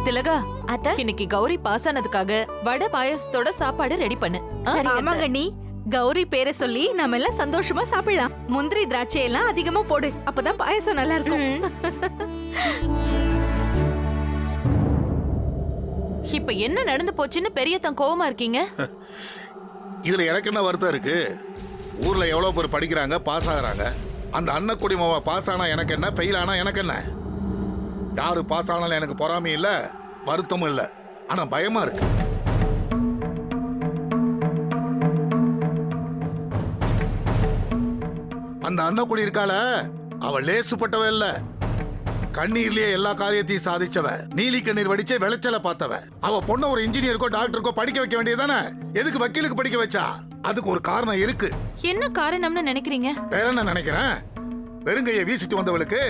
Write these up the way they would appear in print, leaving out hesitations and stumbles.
திலகா, அத்த இன்னைக்கு கௌரி பாஸ் ஆனதுக்காக வடை பாயசத்தோட சாப்பாடு ரெடி பண்ணு. ஆமாங்க நீ கௌரி பேரை சொல்லி நம்ம எல்லாம் சந்தோஷமா சாப்பிடலாம். முந்திரி திராட்சை எல்லாம் அதிகமா போடு, அப்பதான் பாயசம் நல்லா இருக்கும். இப்ப என்ன நடந்து போச்சுன்னு பெரியத்தன் கோவமா இருக்கீங்க? இதுல எனக்கு என்ன வருத்தம் இருக்கு? ஊர்ல எவ்வளவு பேர் படிக்கிறாங்க, பாஸ் ஆகுறாங்க. அந்த அன்னக்குடி மாவா பாஸ் ஆனா எனக்கு என்ன, ஃபெயில் ஆனா எனக்கு என்ன? யாரு பாஸ் ஆனாலும் எனக்கு பொறாமையும் இல்ல, வருத்தமும் இல்ல. ஆனா பயமா இருக்கு. அந்த அன்னக்குடி இருக்கால, அவ லேசுப்பட்டவ இல்ல. கண்ணீர்லயே எல்லா காரியத்தையும் சாதிச்சவ, நீலி கண்ணீர் வடிச்சே விளைச்சல பார்த்தவ. அவ பொண்ண ஒரு இன்ஜினியருக்கோ டாக்டருக்கோ படிக்க வைக்க வேண்டியதானே? எதுக்கு வக்கீலுக்கு படிக்க வச்சா? அதுக்கு ஒரு காரணம் இருக்கு. என்ன காரணம்னு நினைக்கிறீங்க? வேற என்ன நினைக்கிறேன்? வெறுங்கையை வீசிட்டு வந்தவளுக்கு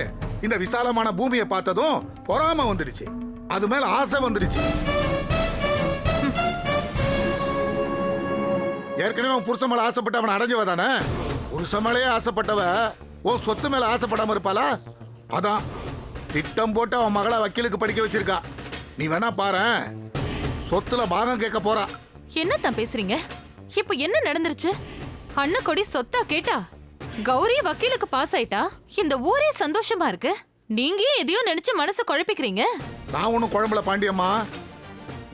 இந்த விசாலமான பூமியை பார்த்ததும் பொறாம வந்துடுச்சு, அது மேல ஆசை வந்துடுச்சு. ஏற்கனவே புருஷன் மேல ஆசைப்பட்டு அவனை அடைஞ்சவ தானே. புருஷன் மேலேயே ஆசைப்பட்டவ ஓ சொத்து மேல ஆசைப்படாம இருப்பாளா? அதான் திட்டம் போட்டு அவன் மகளை வக்கீலுக்கு படிக்க வச்சிருக்கா. நீ வேணா பாரு, சொத்துல பாகம் கேட்க போறா. என்னத்தான் பேசுறீங்க? இப்ப என்ன நடந்துருச்சு? அன்னக்கொடி சொத்தா கேட்டா, கௌரி வக்கீலுக்கு பாஸ் ஆயிட்டா, இந்த ஊரே சந்தோஷமா இருக்கு. நீங்க எதையோ நினைச்சு மனசை குழப்பிக்கிறீங்க. நான் ஒன்னும் குழம்புல பாண்டியம்மா,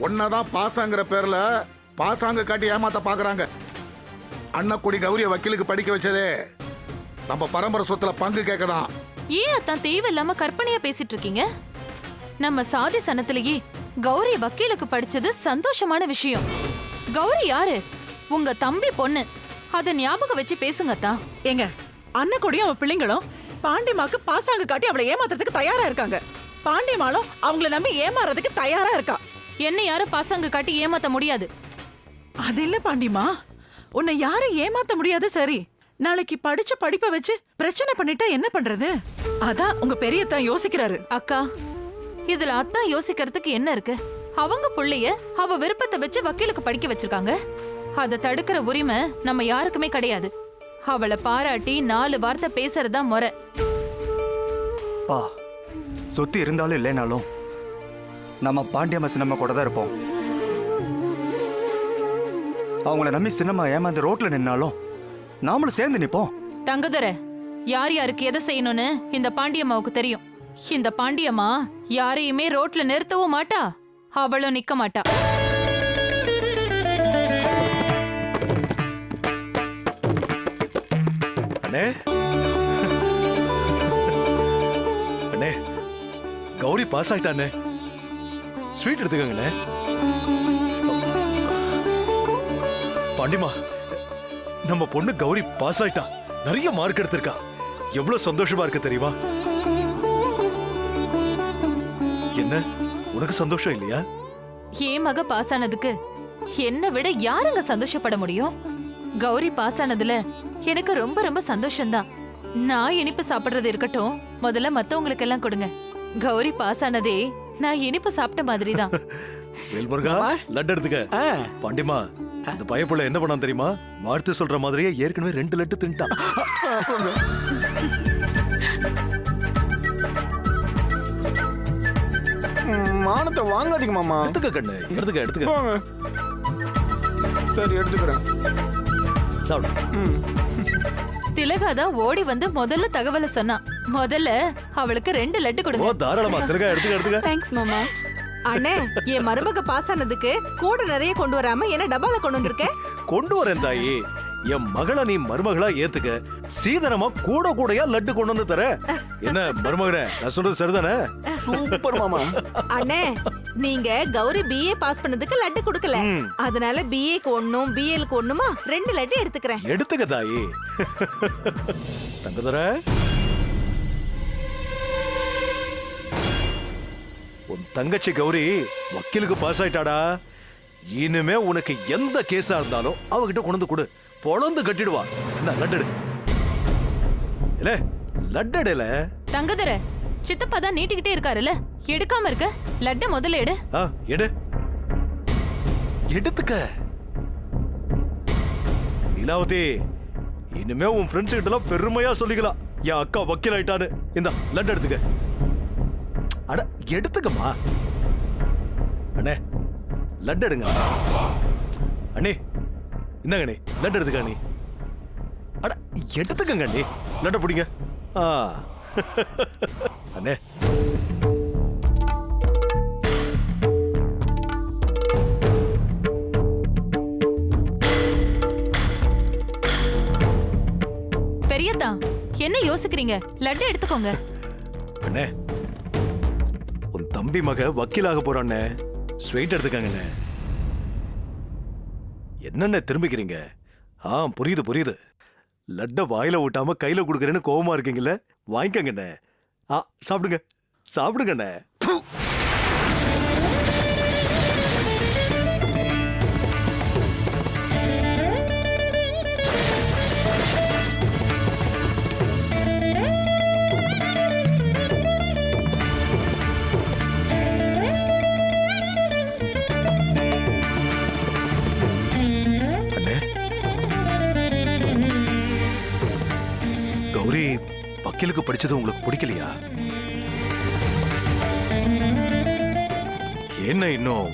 ஒன்னதான் பாசாங்கிற பேர்ல பாசாங்க காட்டி ஏமாத்த பாக்குறாங்க. அன்னக்குடி கௌரிய வக்கீலுக்கு படிக்க வச்சதே நம்ம பரம்பரை சொத்துல பங்கு கேட்கதான். ஏன் அத்தான் தேவையில்லாம கற்பனையா பேசிட்டு இருக்கீங்க? நம்ம சாதி சனத்திலேயே கௌரி வக்கீலுக்கு படிச்சது சந்தோஷமான விஷயம். கௌரி யாரு? உங்க தம்பி பொண்ணு. அத ஞாபகம் வச்சு பேசுங்க அத்தான். ஏங்க, அன்னக்குடியும் அவ பிள்ளைங்களும் பாண்டியமாக்கு பாசாங்க காட்டி அவளை ஏமாத்துறதுக்கு தயாரா இருக்காங்க. பாண்டியமாலும் அவங்கள நம்பி ஏமாறதுக்கு தயாரா இருக்கா. என்ன யாரும் பாசாங்க காட்டி ஏமாத்த முடியாது. அது இல்ல பாண்டியமா, உன்னை யாரும் ஏமாத்த முடியாது. சரி, நாளைக்கு படிச்ச படிப்பை வச்சு பிரச்சனை பண்ணிட்டா என்ன பண்றது? அதான் உங்க பெரியத்தான் யோசிக்கிறாரு. அக்கா, இதுல அத்தா யோசிக்கிறதுக்கு என்ன இருக்கு? அவங்க புள்ளைய அவ விருப்பத்தை வச்சு வக்கீலுக்கு படிக்க வச்சிருக்காங்க. அதை தடுக்கிற உரிமை நம்ம யாருக்குமே கிடையாது. அவளை பாராட்டி 4 வார்த்தை பேசுறதா முறை. பா, சொத்து இருந்தாலும் இல்லைனாலும் நம்ம பாண்டியம்மா சின்னம்மா கூட தான் இருப்போம். அவங்கள நம்பி சின்னம்மா ஏமாந்து ரோட்ல நின்னாலும் நாமளும் சேர்ந்து நிப்போம். தங்கதுரை, யார் யாருக்கு எதை செய்யணும்னு இந்த பாண்டியம்மாவுக்கு தெரியும். இந்த பாண்டியம்மா யாரையுமே ரோட்ல நிறுத்தவும் மாட்டா, அவளும் நிக்க மாட்டா. அண்ணே, அண்ணே, கௌரி பாஸ் ஆயிட்டானே. ஸ்வீட் எடுத்துக்கங்கண்ணே. பாண்டிமா, நம்ம பொண்ணு கௌரி பாஸ் ஆயிட்டா. நிறைய மார்க் எடுத்திருக்கா. எவ்வளவு சந்தோஷமா இருக்கு தெரியுமா? என்ன, உனக்கு சந்தோஷம் இல்லையா? என் மக பாஸ் ஆனதுக்கு என்னை விட யாருங்க சந்தோஷப்பட முடியும்? கௌரி பாஸ் ஆனதுல எனக்கு ரொம்ப ரொம்ப சந்தோஷம்தான். நான் இனிப்பு சாப்பிடுறது இருக்கட்டும், முதல்ல மத்தவங்களுக்கு எல்லாம் கொடுங்க. கௌரி பாஸ் ஆனதே நான் இனிப்பு சாப்பிட்ட மாதிரி தான். வேல்முருகா, லட்டு எடுத்துக்க. பாண்டிமா, அந்த பயப்புள்ள என்ன பண்ணான் தெரியுமா? வாழ்த்து சொல்ற மாதிரியே ஏற்கனவே 2 லட்டு தின்ட்டான். மானத்தை வாங்காதீங்க மாமா. எடுத்துக்க கண்ணு, எடுத்துக்க. சரி, எடுத்துக்கிறேன். திலகாதான் ஓடி வந்து முதல்ல தகவலை சொன்னா. முதல்ல அவளுக்கு 2 லட்டு கொடுங்க. ஓ, தாராளமா திலகா, எடுத்துக்க. தேங்க்ஸ் மாமா. அண்ணே, என் மருமக பாஸ் ஆனதுக்கு கூட நிறைய கொண்டு வராம என்ன டப்பால கொண்டு வந்திருக்கேன்? கொண்டு வரேன் தாயி. என் மகளை நீ மருமகளா ஏத்துக்க. சீதனமா கூட கூடையா லட்டு கொண்டு வந்து தர. என்ன மருமகனே, நான் சொல்றது சரிதானே? சூப்பர் மாமா. அண்ணே, நீங்க கௌரி BA பாஸ் பண்ணதுக்கு லட்டு கொடுக்கல, அதனால BAக்கு 1 BLக்கு 1மா 2 லட்டு எடுத்துக்கிறேன். எடுத்துக்க தாயி. தங்கதுர, உன் தங்கச்சி கௌரி வக்கீலுக்கு பாஸ் ஆயிட்டாடா. இனிமே உனக்கு எந்த கேஸா இருந்தாலும் அவகிட்ட கொண்டு கொடு, பொழந்து கட்டிடுவா. என்ன லட்டு இல்ல, லட்டு இல்ல. தங்கதுர, சித்தப்பா தான் நீட்டிக்கிட்டே இருக்காருல்ல, எடுக்காம இருக்க. லட்ட முதல்ல எடு. எடு, எடுத்துக்க. லீலாவதி, இனிமே உன் ஃப்ரெண்ட்ஸ் கிட்ட எல்லாம் பெருமையா சொல்லிக்கலாம், என் அக்கா வக்கீல் ஆயிட்டான்னு. இந்த லட்டு எடுத்துக்க. அட, எடுத்துக்கமா. அண்ணே லட்டு எடுங்க அண்ணே. இந்தாங்க அண்ணே, லட்டு எடுத்துக்க அண்ணே. அட எடுத்துக்கங்க அண்ணே, லட்டை பிடிங்க. அண்ணே பெரியதா, என்ன யோசிக்கிறீங்க? லட்டு எடுத்துக்கோங்க. அண்ணே, உன் தம்பி மக வக்கீலாக போறானே, ஸ்வீட் எடுத்துக்கங்கண்ணே. என்னென்ன திரும்பிக்கிறீங்க? புரியுது புரியுது. லட்ட வாயில ஊட்டாம கையில கொடுக்கறேன்னு கோவமா இருக்கீங்கல்ல, வாங்கிக்கங்கண்ணே. சாப்பிடுங்க சாப்பிடுங்கண்ணே. கௌரி வக்கீலுக்கு படிச்சது உங்களுக்கு பிடிக்கலையா? என்ன இன்னும்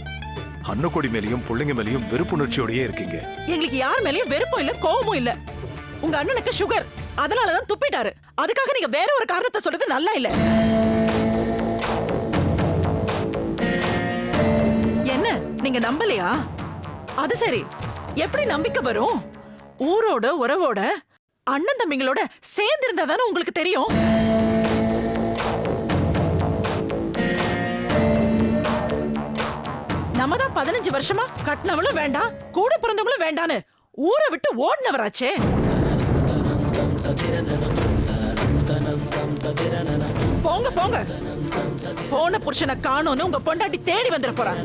அன்னக்கொடி மேலையும் பிள்ளைங்க மேலையும் வெறுப்புணர்ச்சியோடயே இருக்கீங்க? எங்களுக்கு யார் மேலயும் வெறுப்பும் இல்ல கோவமும் இல்ல. உங்க அண்ணனுக்கு சுகர், அதனாலதான் துப்பிட்டாரு. அதுக்காக நீங்க வேற ஒரு காரணத்தை சொல்றது நல்லா இல்ல. என்ன நீங்க நம்பலையா? அது சரி, எப்படி நம்பிக்கை வரும்? ஊரோட உறவோட அண்ணன் தம்பிங்களோட சேர்ந்து இருந்தா தானே உங்களுக்கு தெரியும். நம்ம தான் 15 வருஷமா கட்டினவளும் வேண்டாம், கூட பிறந்தவங்களும் வேண்டான்னு ஊரை விட்டு ஓடினவராச்சே. போங்க போங்க, போன புருஷனை காணோன்னு உங்க பொண்டாட்டி தேடி வந்துட போறா.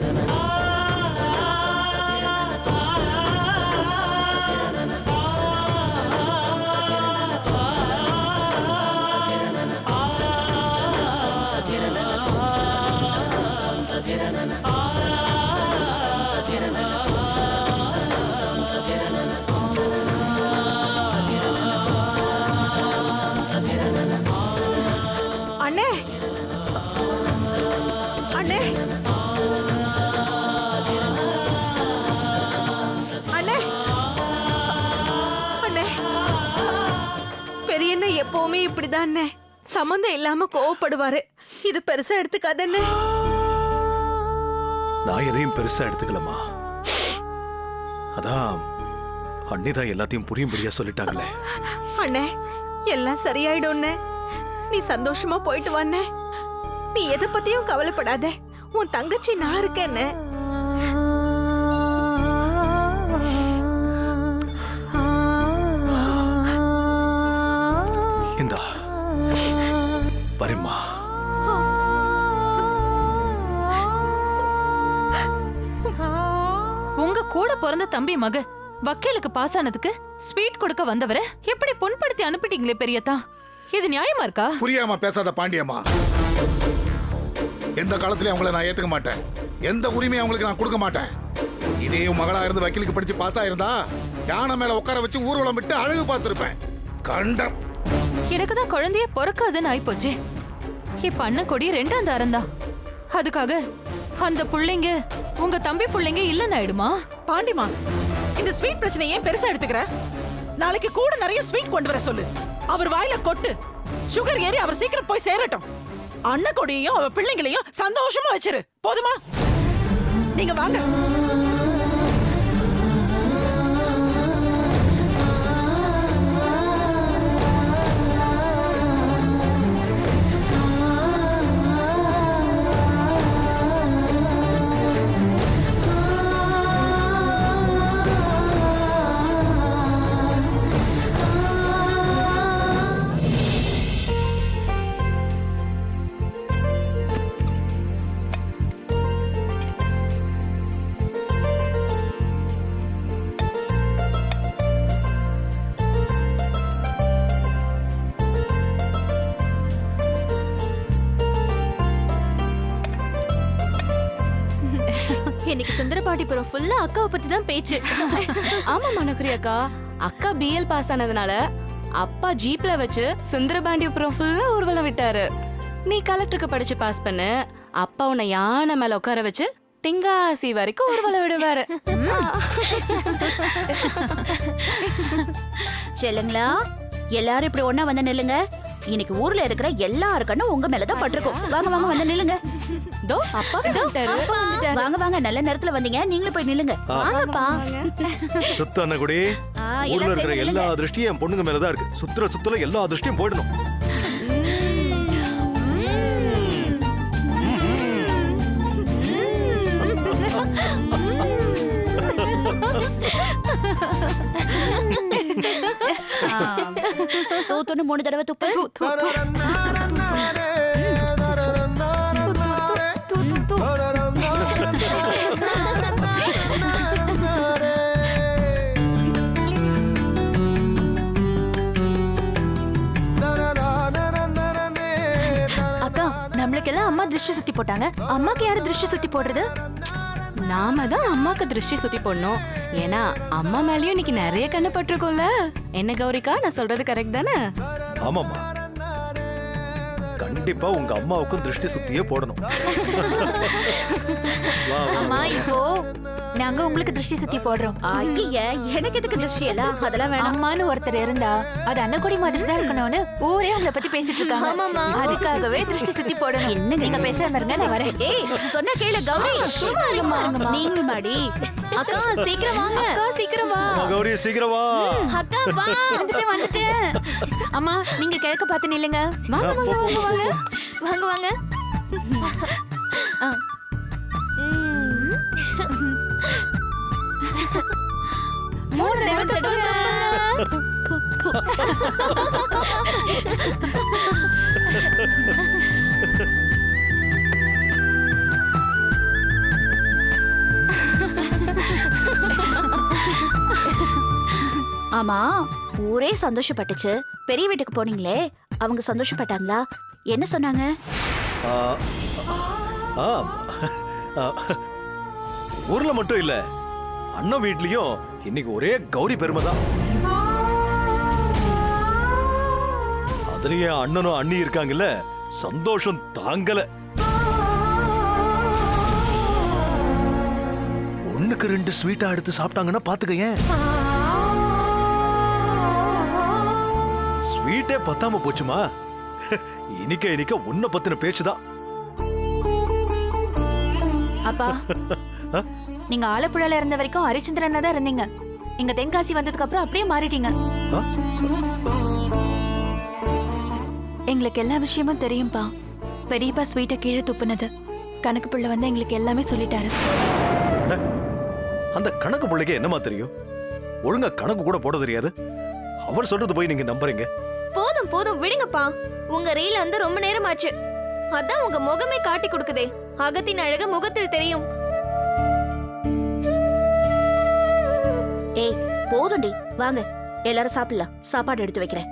அண்ணே அண்ணே அண்ணே அண்ணே, பெரியண்ண எப்பவுமே இப்படிதான் அண்ணே, சம்மந்தம் இல்லாம கோவப்படுவாரு. இது பெருசா எடுத்துக்காதண்ணே. நான் எதையும் பெருசா எடுத்துக்கலமா. அதான் அண்ணிதான் எல்லாத்தையும் புரியும்படியா சொல்லிட்டாங்களே. அண்ணே எல்லாம் சரியாயிடும்ண்ணே, நீ சந்தோஷமா போயிட்டு வாண்ணே. நீ எதை பத்தியும் கவலைப்படாத, உன் தங்கச்சி நான் இருக்கேன்னு. இந்தா வரேம்மா. உங்க கூட பிறந்த தம்பி மக வக்கீலுக்கு பாஸ் ஆனதுக்கு ஸ்வீட் கொடுக்க வந்தவரை எப்படி புண்படுத்தி அனுப்பிட்டீங்களே பெரியதா, இது நியாயமா இருக்கா? புரியாம பேசாத பாண்டியம்மா. எந்த காலத்திலயும் அவங்கள நான் ஏத்துக்க மாட்டேன். எந்த உரிமையும் அவங்களுக்கு நான் கொடுக்க மாட்டேன். இதே மகளா இருந்து வக்கீலுக்கு படிச்சு பாஸ் ஆயிருந்தா யானை மேல உட்கார வச்சு ஊர்வலம் விட்டு அழகு பார்த்திருப்பேன். கண்டம். எனக்கு தான் குழந்தைய பிறக்காதுன்னு ஆயிப்போச்சு. இப்ப அண்ணன் கொடி 2ஆம் தாரம் தான். அதுக்காக அந்த புள்ளைங்க உங்க தம்பி புள்ளைங்க இல்லன்னு ஆயிடுமா? பாண்டிமா, இந்த ஸ்வீட் பிரச்சனை ஏன் பெருசா எடுத்துக்கிற? நாளைக்கு கூட நிறைய ஸ்வீட் கொண்டு வர சொல்லு. அவர் வாயில கொட்டு. சுகர் ஏறி அவர் சீக்கிரம் போய் சேரட்டும். அண்ணன் கொடியையும் அவ பிள்ளைங்களையும் சந்தோஷமா வச்சிரு. போதுமா? நீங்க வாங்க. இன்னைக்கு சுந்தரபாண்டிபுரம் ஃபுல்லா அக்காவை பத்தி தான் பேச்சு. ஆமா மனோகரி அக்கா, அக்கா பிஎல் பாஸ் ஆனதுனால அப்பா ஜீப்ல வச்சு சுந்தரபாண்டிபுரம் ஃபுல்லா ஊர்வலம் விட்டாரு. நீ கலெக்டருக்கு படிச்சு பாஸ் பண்ணு, அப்பா உன்னை யானை மேல உட்கார வச்சு திங்காசி வரைக்கும் ஊர்வலம் விடுவாரு. செல்லுங்களா, எல்லாரும் இப்படி ஒண்ணா வந்து நில்லுங்க. இன்னைக்கு ஊர்ல இருக்கிற எல்லாருக்கணும் உங்க மேலதான் பட்டிருக்கும். வாங்க வாங்க வந்து நில்லுங்க. தோ அப்பா வந்துட்டாரு. வாங்க வாங்க, நல்ல நேரத்துல வந்தீங்க. நீங்களும் போய் நில்லுங்க. வாங்கப்பா. சுத்த அண்ணகுடி, ஊர்ல இருக்கிற எல்லா அதிர்ஷ்டியும் என் பொண்ணுங்க மேலதான் இருக்கு. சுத்துல எல்லா அதிர்ஷ்டியும் போயிடணும். தூத்துன்னு 3 தடவை துப்பு. அக்கா, நம்மளுக்கெல்லாம் அம்மா திருஷ்டி சுத்தி போட்டாங்க. அம்மாக்கு யாரு திருஷ்டி சுத்தி போடுறது? நாம தான் அம்மாக்கு திருஷ்டி சுத்தி போடணும். ஏன்னா அம்மா மேலயும் இன்னைக்கு நிறைய கண்ணு பட்டிருக்கும்ல. என்ன கௌரிக்கா, நான் சொல்றது கரெக்ட் தானே? ஆமாம்மா, கண்டிப்பா உங்க அம்மாவுக்கும் திருஷ்டி சுத்தியே போடணும். வா, வா, அம்மா, வா. இப்போ நாங்க உங்களுக்கு திருஷ்டி சுத்தி போடுறோம். ஐய, எனக்கு எதுக்கு திருஷ்டி எல்லாம்? அதெல்லாம் வேணாம். அம்மான்னு ஒருத்தர் இருந்தா அது அன்னக்குடி மாதிரி தான் இருக்கணும்னு ஊரே உங்களை பத்தி பேசிட்டு இருக்காங்க. அதுக்காகவே திருஷ்டி சுத்தி போடணும். என்னங்க நீங்க பேசாம இருங்க, நான் வரேன். ஏய், சொன்ன கேளு கௌரி. சும்மா நீங்க மாடி. அக்கா, சீக்கிரம் வாங்க. அக்கா சீக்கிரம் வா. அம்மா கௌரி, சீக்கிரம் வா. அக்கா வா. வந்துட்டேன். அம்மா, நீங்க கிழக்க பார்த்து நில்லுங்க. வாங்க வாங்க வாங்க வாங்க. வாங்க வாங்க. மூணு தடவை தொடுங்க. ஆமா, ஊரே சந்தோஷப்பட்டுச்சு. பெரிய வீட்டுக்கு போனீங்களே, அவங்க சந்தோஷப்பட்டாங்களா? என்ன சொன்னாங்க? ஆ, ஆ, ஆ, ஊர்ல மட்டும் இல்ல, அண்ணன் வீட்லயும் இன்னைக்கு ஒரே கௌரி பெருமை தான். அதுலயே அண்ணனும் அண்ணி இருக்காங்கல்ல, சந்தோஷம் தாங்கல. ஒண்ணுக்கு 2 ஸ்வீட்டா எடுத்து சாப்பிட்டாங்கன்னா பாத்துக்கங்க. ஸ்வீட்டே பத்தாம போச்சுமா. இனிக்க உன்னை பத்தின பேச்சுதான். அப்பா, நீங்க ஆலப்புழால இருந்த வரைக்கும் ஹரிச்சந்திரனா தான் இருந்தீங்க. இங்க தென்காசி வந்ததுக்கு அப்புறம் அப்படியே மாறிட்டீங்க. ஆ? எங்களுக்கு எல்லா விஷயமும் தெரியும்பா. பெரியப்பா ஸ்வீட்டை கீழே துப்புனது கணக்கு பிள்ளை வந்து எங்களுக்கு எல்லாமே சொல்லிட்டாரு. அட, அந்த கணக்கு பிள்ளைக்கு என்னமா தெரியும்? ஒழுங்கா கணக்கு கூட போட தெரியாது. அவர் சொல்றது போய் நீங்க நம்புறீங்க? போதும் போதும் விடுங்கப்பா. உங்க ரீல் வந்து ரொம்ப நேரம் ஆச்சு. அதான் உங்க முகமே காட்டி கொடுக்குதே. அகத்தின் அழகு முகத்தில் தெரியும். ஏய், போதும்டி, வாங்க எல்லாரும் சாப்பிடலாம். சாப்பாடு எடுத்து வைக்கிறேன்.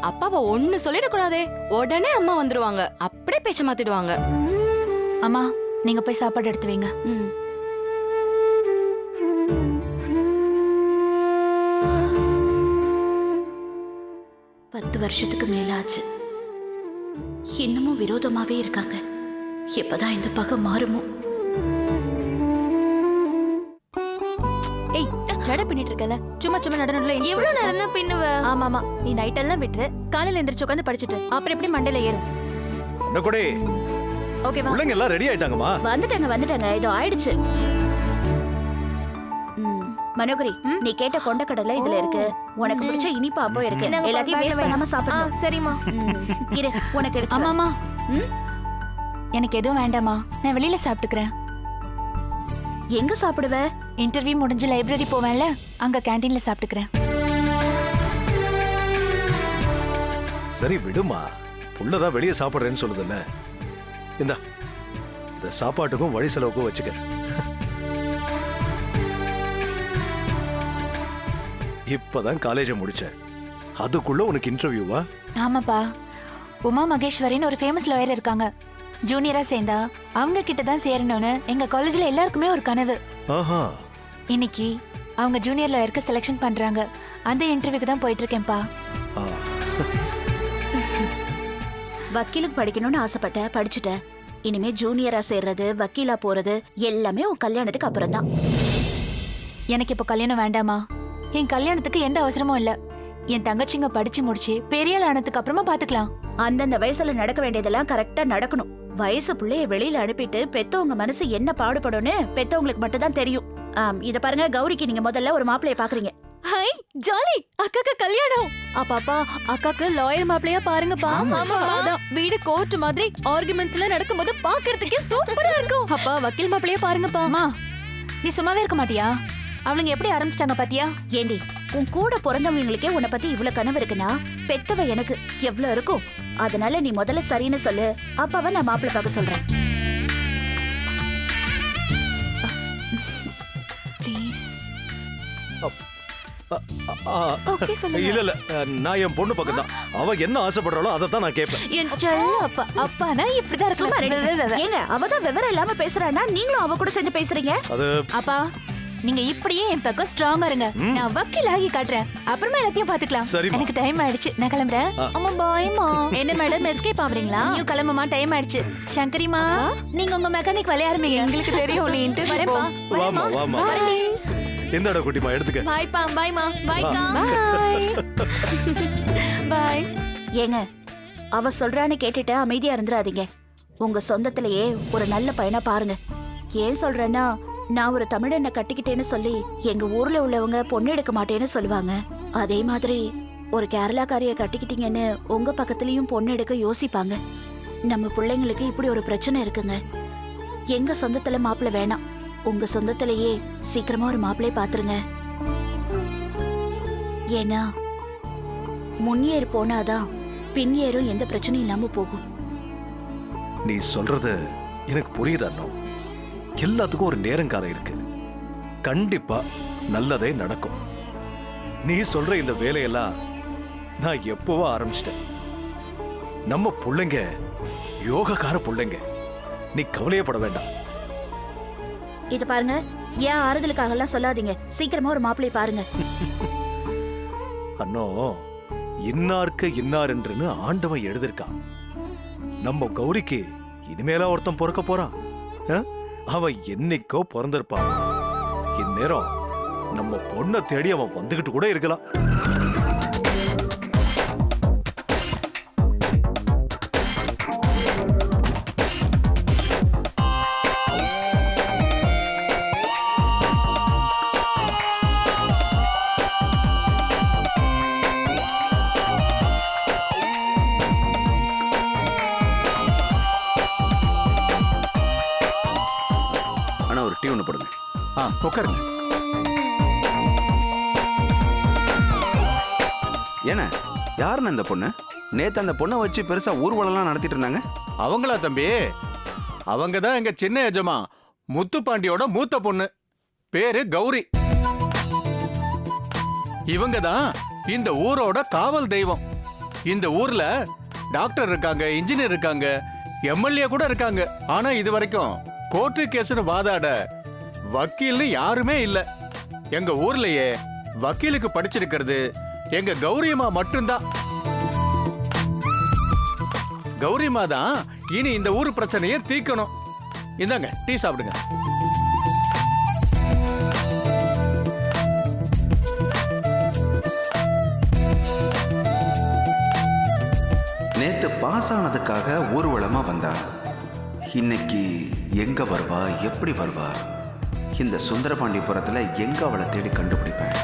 அப்பாவை ஒண்ணு சொல்லிடக்கூடாதே. உடனே அம்மா வந்துருவாங்க. அப்படியே பேச்ச மாத்திடுவாங்க. அம்மா, நீங்க போய் சாப்பாடு எடுத்து வைங்க. ம். பத்து வருஷத்துக்கு மேல ஆச்சு. இன்னமும் விரோதமாவே இருக்காங்க. எப்பதான் இந்த பகை மாறுமோ? ஏய், ஜட பின்னிட்டு இருக்கல, சும்மா சும்மா நடனம்ல எவ்வளவு நேரம் தான் பின்னுவ? ஆமாமா, நீ நைட் எல்லாம் விட்டு காலையில எந்திரிச்சு உட்காந்து படிச்சுட்டு அப்புறம் எப்படி மண்டையில ஏறும்? என்ன கொடி, ஓகேவா? பிள்ளைங்க எல்லாம் ரெடி ஆயிட்டாங்கம்மா. வந்துட்டாங்க. இதோ ஆயிடுச்சு. மனோகரி, நீ கேட்ட கொண்டக்கடலை இதுல இருக்கு. உனக்கு பிடிச்ச இனிப்பு அப்போ இருக்கு. எல்லாத்தையும் வேஸ்ட் பண்ணாம சாப்பிடணும். சரிம்மா. இரு, உனக்கு எடுத்து ஆமாமா. எனக்கு எதுவும் வேண்டாமா, நான் வெளியில சாப்பிட்டுக்கிறேன். எங்க சாப்பிடுவ? இன்டர்வியூ முடிஞ்சு லைப்ரரி போவேன்ல, அங்க கேண்டீன்ல சாப்பிட்டுக்கிறேன். சரி விடுமா, புள்ளதான் வெளியே சாப்பிடுறேன்னு சொல்லுதுல்ல. இந்த சாப்பாட்டுக்கும் வழி செலவுக்கும் வச்சுக்க. இப்பதான் காலேஜ் முடிச்சேன், அதுக்குள்ள உனக்கு இன்டர்வியூவா? ஆமாப்பா, உமா மகேஸ்வரின்னு ஒரு ஃபேமஸ் லாயர் இருக்காங்க. ஜூனியரா சேர்ந்தா அவங்க கிட்ட தான் சேரணும்னு எங்க காலேஜ்ல எல்லாருக்குமே ஒரு கனவு. ஆஹா. இன்னைக்கு அவங்க ஜூனியர் லாயருக்கு செலக்ஷன் பண்றாங்க. அந்த இன்டர்வியூக்கு தான் போயிட்டு இருக்கேன்ப்பா. வக்கீலுக்கு படிக்கணும்னு ஆசைப்பட்ட, படிச்சுட்ட. இனிமே ஜூனியரா சேர்றது வக்கீலா போறது எல்லாமே உன் கல்யாணத்துக்கு அப்புறம் தான். எனக்கு இப்போ கல்யாணம் வேண்டாமா? என் கல்யாணத்துக்கு எந்த அவசரமும் இல்ல. என் தங்கச்சிங்க படிச்சு முடிச்சு பெரிய ஆனதுக்கு அப்புறமா பாத்துக்கலாம். அந்தந்த வயசுல நடக்க வேண்டியதெல்லாம் கரெக்டா நடக்கணும். வயசு புள்ளைய வெளியில அனுப்பிட்டு பெத்தவங்க மனசு என்ன பாடுபடும்னு பெத்தவங்களுக்கு மட்டும் தான் தெரியும். இத பாருங்க, கௌரிக்கு நீங்க முதல்ல ஒரு மாப்பிளைய பாக்குறீங்க. ஹை ஜாலி, அக்காக்கு கல்யாணம். அப்பாப்பா, அக்காக்கு லாயர் மாப்பிளையா பாருங்கப்பா. அதான் வீடு கோர்ட் மாதிரி ஆர்குமெண்ட்ஸ் எல்லாம் நடக்கும்போது பாக்குறதுக்கே சூப்பரா இருக்கும். அப்பா வக்கீல் மாப்பிளையா பாருங்கப்பா. அம்மா, நீ சும்மாவே இருக்க மாட்டியா? அவளுங்க எப்படி ஆரம்பிச்சிட்டாங்க பாத்தியா? ஏண்டி, உன் கூட பிறந்தவங்களுக்கே உன்னை பத்தி இவ்வளவு கனவு இருக்குன்னா பெத்தவ எனக்கு எவ்வளவு இருக்கும்? அதனால நீ முதல்ல சரின்னு சொல்லு, அப்பாவை நான் மாப்பிள்ளை பார்க்க சொல்றேன். இல்ல இல்ல, நான் என் பொண்ணு பக்கம் தான். அவ என்ன ஆசைப்படுறாளோ அதை தான் நான் கேட்பேன். என் செல்ல அப்பா, அப்பானா இப்படிதான் சும்மா இருக்கும். ஏங்க, அவதான் விவரம் இல்லாம பேசுறானா, நீங்களும் அவ கூட சேர்ந்து பேசுறீங்க? அது அப்பா, நீங்க இப்படியே என் பக்கம் ஸ்ட்ராங்கா இருங்க. நான் வக்கீல் ஆகி காட்டுறேன். அப்புறமா எல்லாத்தையும் பாத்துக்கலாம். சரிம்மா. எனக்கு டைம் ஆயிடுச்சு, நான் கிளம்புறேன். அம்மா பாய்மா. என்ன மேடம், எஸ்கேப் ஆவறீங்களா? நீயும் கிளம்புமா, டைம் ஆயிடுச்சு. சங்கரிமா, நீங்க உங்க மெக்கானிக் வேலைய ஆரம்பிங்க. எங்களுக்கு தெரியும், நீ இன்டர்வியூ வரேன்ப்பா. வாமா வாமா. இந்தடா குட்டிமா, எடுத்துக்க. பாய்ப்பா, பாய்மா, பாய்க்கா. பாய். ஏங்க, அவ சொல்றான்னு கேட்டுட்டு அமைதியா இருந்துடாதீங்க. உங்க சொந்தத்திலேயே ஒரு நல்ல பையனா பாருங்க. ஏன் சொல்றேன்னா, நான் ஒரு தமிழனை கட்டிக்கிட்டேன்னு சொல்லி எங்க ஊர்ல உள்ளவங்க பொண்ணு எடுக்க மாட்டேன்னு சொல்லுவாங்க. அதே மாதிரி ஒரு கேரளாக்காரிய கட்டிக்கிட்டீங்கன்னு உங்க பக்கத்துலயும் பொண்ணு எடுக்க யோசிப்பாங்க. நம்ம பிள்ளைங்களுக்கு இப்படி ஒரு பிரச்சனை இருக்குங்க. எங்க சொந்தத்துல மாப்பிள்ளை வேணாம், உங்க சொந்தத்திலேயே சீக்கிரமா ஒரு மாப்பிள்ளை பாத்துருங்க. ஏன்னா முன்னேறு போனாதான் பின்னேறும் எந்த பிரச்சனையும் இல்லாம போகும். நீ சொல்றது எனக்கு புரியுதா? எல்லாத்துக்கும் ஒரு நேரங்காலம் இருக்கு. கண்டிப்பா நல்லதே நடக்கும். நீ சொல்ற இந்த வேலையெல்லாம் நான் எப்பவோ ஆரம்பிச்சிட்டேன். நம்ம புள்ளைங்க யோகக்கார புள்ளைங்க, நீ கவலையப்பட வேண்டாம். இது பாருங்க, ஏன் ஆறுதலுக்காக எல்லாம் சொல்லாதீங்க. சீக்கிரமா ஒரு மாப்பிள்ளை பாருங்க. அண்ணோ, இன்னாருக்கு இன்னார் என்றுன்னு ஆண்டவன் எழுதிருக்கான். நம்ம கௌரிக்கு இனிமேலா ஒருத்தன் பிறக்க போறான். அவன் என்னைக்கோ பிறந்திருப்பான். இந்நேரம் நம்ம பொண்ணை தேடி அவன் வந்துகிட்டு கூட இருக்கலாம். டீ ஒன்று போடுங்க. உட்காருங்க. ஏன்னா யாருன்னு அந்த பொண்ணு? நேத்து அந்த பொண்ணை வச்சு பெருசா ஊர்வலம்லாம் நடத்திட்டு இருந்தாங்க. அவங்களா தம்பி? அவங்க தான் எங்க சின்ன எஜமா முத்துப்பாண்டியோட மூத்த பொண்ணு. பேரு கௌரி. இவங்க தான் இந்த ஊரோட காவல் தெய்வம். இந்த ஊர்ல டாக்டர் இருக்காங்க, இன்ஜினியர் இருக்காங்க, எம்எல்ஏ கூட இருக்காங்க. ஆனா இது வரைக்கும் கோர்ட்டு கேஸ்னு வாதாட வக்கீல்னு யாருமே இல்ல. எங்க ஊர்லயே வக்கீலுக்கு படிச்சிருக்கிறது எங்க கௌரியம்மா மட்டும்தான். கௌரியம்மா தான் இனி இந்த ஊர் பிரச்சனையை தீர்க்கணும். இந்தாங்க, டீ சாப்பிடுங்க. நேத்து பாஸ் ஆனதுக்காக ஊர்வலமா வந்தா, இன்னைக்கு எங்க வருவா, எப்படி வருவா, இந்த சுந்தரபாண்டியபுரத்துல எங்க அவளை தேடி கண்டுபிடிப்பேன்.